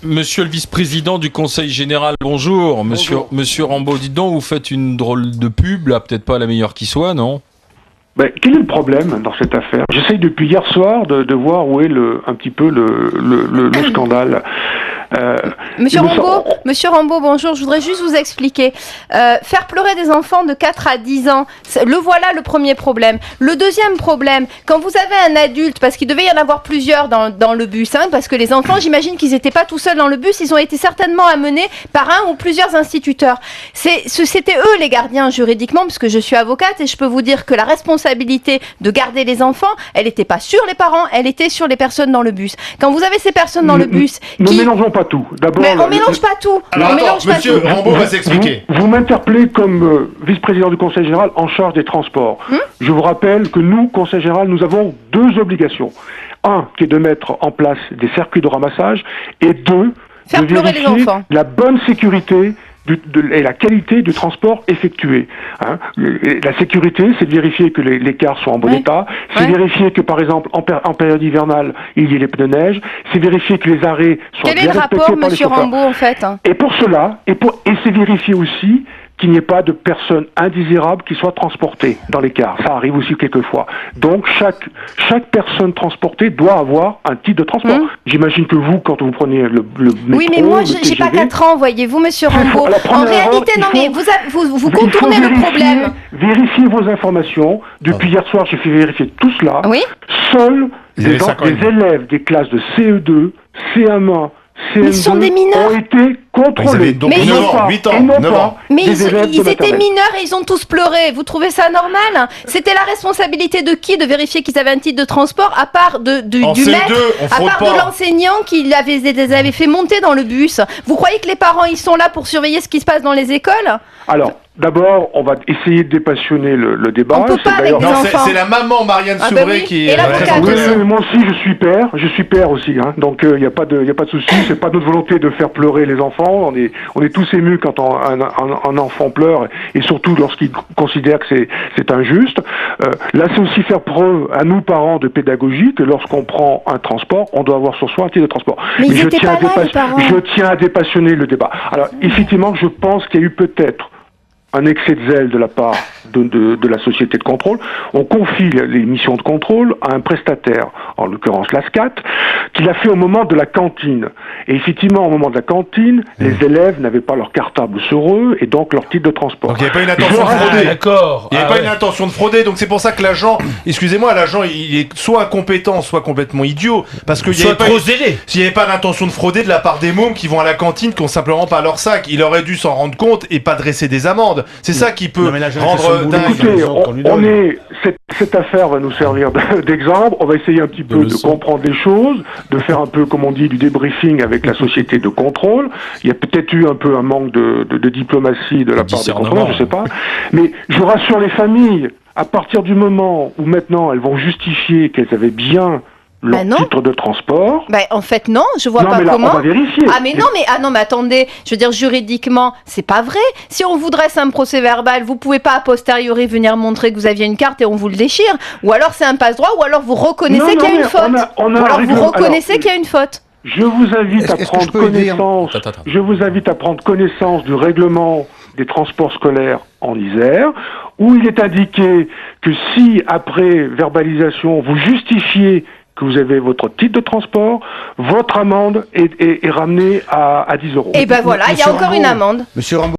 Monsieur le vice-président du Conseil général, bonjour. Monsieur Rambaud, dites donc, vous faites une drôle de pub, là, peut-être pas la meilleure qui soit, non? Quel est le problème dans cette affaire? J'essaye depuis hier soir de voir où est un petit peu le scandale. Monsieur Rambaud, bonjour, je voudrais juste vous expliquer. Faire pleurer des enfants de 4 à 10 ans, voilà le premier problème. Le deuxième problème, quand vous avez un adulte, parce qu'il devait y en avoir plusieurs dans le bus, parce que les enfants, j'imagine qu'ils n'étaient pas tout seuls dans le bus, ils ont été certainement amenés par un ou plusieurs instituteurs. C'était eux les gardiens juridiquement, parce que je suis avocate et je peux vous dire que la responsabilité de garder les enfants, elle n'était pas sur les parents, elle était sur les personnes dans le bus. Quand vous avez ces personnes dans le bus Ne mélangeons pas tout. D'abord, on mélange pas tout. Alors, monsieur Rambaud va s'expliquer. Vous m'interpellez comme vice-président du Conseil général en charge des transports. Je vous rappelle que nous, Conseil général, nous avons 2 obligations. 1, qui est de mettre en place des circuits de ramassage, et 2, faire de pleurer les vérifier enfants. la bonne sécurité et la qualité du transport effectué. La sécurité, c'est de vérifier que les cars sont en bon état, c'est vérifier que, par exemple, en période hivernale, il y ait les pneus de neige, c'est vérifier que les arrêts soient bien respectés par les chauffeurs. Quel est le rapport, monsieur Rambaud, en fait? Et pour cela, et c'est vérifier aussi qu'il n'y ait pas de personnes indésirables qui soient transportées dans les cars. Ça arrive aussi quelquefois. Donc, chaque personne transportée doit avoir un titre de transport. J'imagine que vous, quand vous prenez le métro, oui, mais moi, j'ai pas 4 ans, voyez-vous, monsieur Rambaud. En réalité, non, mais vous contournez le problème. Vérifiez vos informations. Depuis hier soir, j'ai fait vérifier tout cela. Oui. Seuls les élèves des classes de CE2, CM1, mais ils sont des mineurs. Ont été contrôlés. Mais 8 ans, 9 ans. Mais ils étaient mineurs et ils ont tous pleuré. Vous trouvez ça normal? C'était la responsabilité de qui de vérifier qu'ils avaient un titre de transport, à part du maître, à part de l'enseignant qui les avait fait monter dans le bus? Vous croyez que les parents, ils sont là pour surveiller ce qui se passe dans les écoles? Alors, d'abord, on va essayer de dépassionner le débat. On peut pas avec des enfants. C'est la maman Marianne Soubré qui est l'avocate aussi. Moi aussi, je suis père aussi. Donc, il n'y a pas de souci. C'est pas notre volonté de faire pleurer les enfants. On est tous émus quand un enfant pleure, et surtout lorsqu'il considère que c'est injuste. Là, c'est aussi faire preuve à nous, parents, de pédagogie, que lorsqu'on prend un transport, on doit avoir sur soi un titre de transport. Mais je tiens à dépassionner le débat. Alors, effectivement, je pense qu'il y a eu peut-être un excès de zèle de la part de la société de contrôle. On confie les missions de contrôle à un prestataire, en l'occurrence l'ASCAT, qui l'a fait au moment de la cantine. Et effectivement, au moment de la cantine, les élèves n'avaient pas leur cartable sur eux et donc leur titre de transport. Donc il n'y avait pas une intention de frauder. D'accord. Il n'y avait pas une intention de frauder, donc c'est pour ça que l'agent, l'agent il est soit incompétent, soit complètement idiot, parce qu'il n'y avait pas s'il n'y avait pas d'intention de frauder de la part des mômes qui vont à la cantine, qui n'ont simplement pas leur sac, il aurait dû s'en rendre compte et pas dresser des amendes. C'est ça qui peut rendre dingue. Écoutez, cette affaire va nous servir d'exemple. On va essayer un petit peu de comprendre les choses, de faire un peu, comme on dit, du débriefing avec la société de contrôle. Il y a peut-être eu un peu un manque de diplomatie de la part des contrôleurs, je sais pas. Mais je rassure les familles, à partir du moment où maintenant elles vont justifier qu'elles avaient bien leur titre de transport. En fait, non, je vois pas comment. On va vérifier. Mais attendez, je veux dire, juridiquement, c'est pas vrai. Si on vous dresse un procès verbal, vous pouvez pas a posteriori venir montrer que vous aviez une carte et on vous le déchire. Ou alors c'est un passe-droit, ou alors vous reconnaissez qu'il y a une faute. Qu'il y a une faute. Je vous invite à prendre connaissance. Je vous invite à prendre connaissance du règlement des transports scolaires en Isère, où il est indiqué que si, après verbalisation, vous justifiez que vous avez votre titre de transport, votre amende est ramenée à 10 €. Et voilà, il y a encore une amende. Monsieur Rambaud.